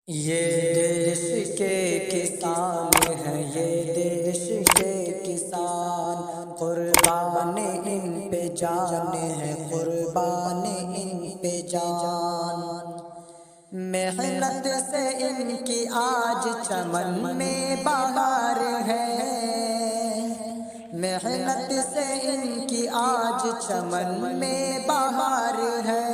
یہ دیش کے کسان ہیں، یہ دیش کے کسان، قربان ان پہ جان ہے، قربان ان پہ جان۔ محنت سے ان کی آج چمن میں بہار ہے، محنت سے ان کی آج چمن میں بہار ہے۔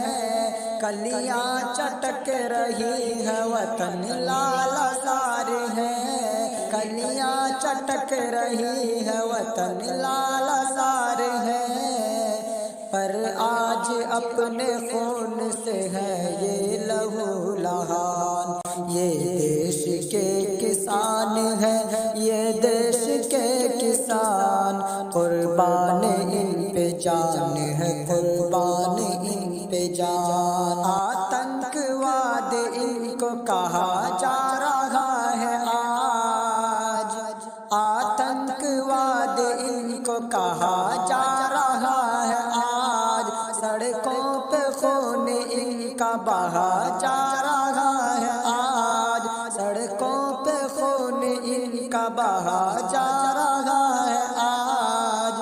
کلیاں چٹک رہی ہے، وطن لال زار ہے، کلیاں چٹک رہی ہے، وطن لال زار ہے۔ پر آج اپنے خون سے ہے یہ لہو لہان، یہ دیش کے کسان ہے، یہ دیش کے کسان، قربان ان پہ جان ہے، قربان ان پہ جان۔ آتنکواد ان کو کہا جا رہا ہے آج، آتنکواد ان کو کہا جا رہا ہے آج، سڑکوں پہ خون ان کا بہا جا رہا ہے آج، سڑکوں پہ خون ان کا بہا جا رہا ہے آج۔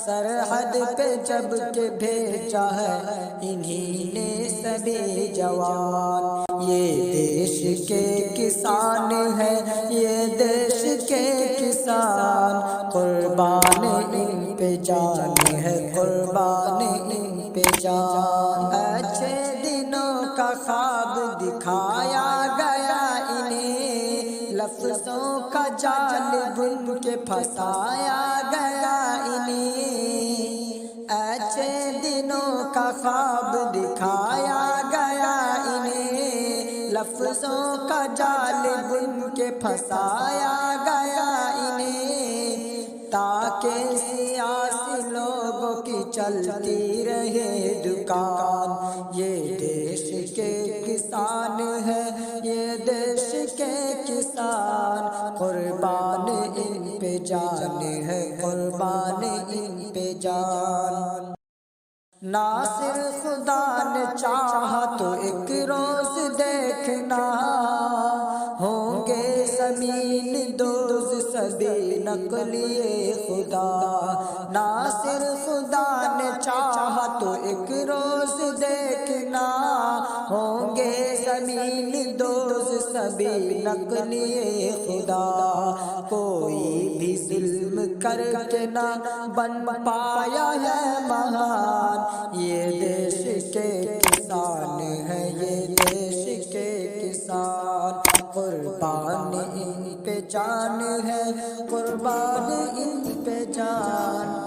سرحد پہ جب کہ بھیجا ہے انہی نے سبھی جوان، یہ دیش کے کسان ہے، یہ دیش کے کسان، قربان ان پہ جان ہے، قربان ان پہ جان۔ اچھے دنوں کا خواب دکھایا گیا انہیں، لفظوں کا جال بن کے پھنسایا گیا انہیں، اچھے دنوں کا خواب دکھایا گیا انہیں، لفظوں کا جال بن کے پھنسایا گیا انہیں، تاکہ سیاسی لوگوں کی چلتی رہے دکان۔ یہ دیش کے کسان ہے، یہ دیش کے کسان، قربان ان پہ جان ہے، قربان ان پہ جان۔ ناصر خدا نے چاہا تو ایک روز دیکھنا، ہوں گے زمین دوز سبھی نقلیے خدا۔ ناصر خدا نے چاہا تو ایک روز دیکھنا، ہوں گے زمین دوز سبھی نقلیے خدا۔ کوئی بھی ظلم کر کے نہ بن پایا ہے مہان، یہ دیش کے کسان ہے، یہ دیش کے کسان، قربان ان پہ جان ہے، قربان ان پہ جان۔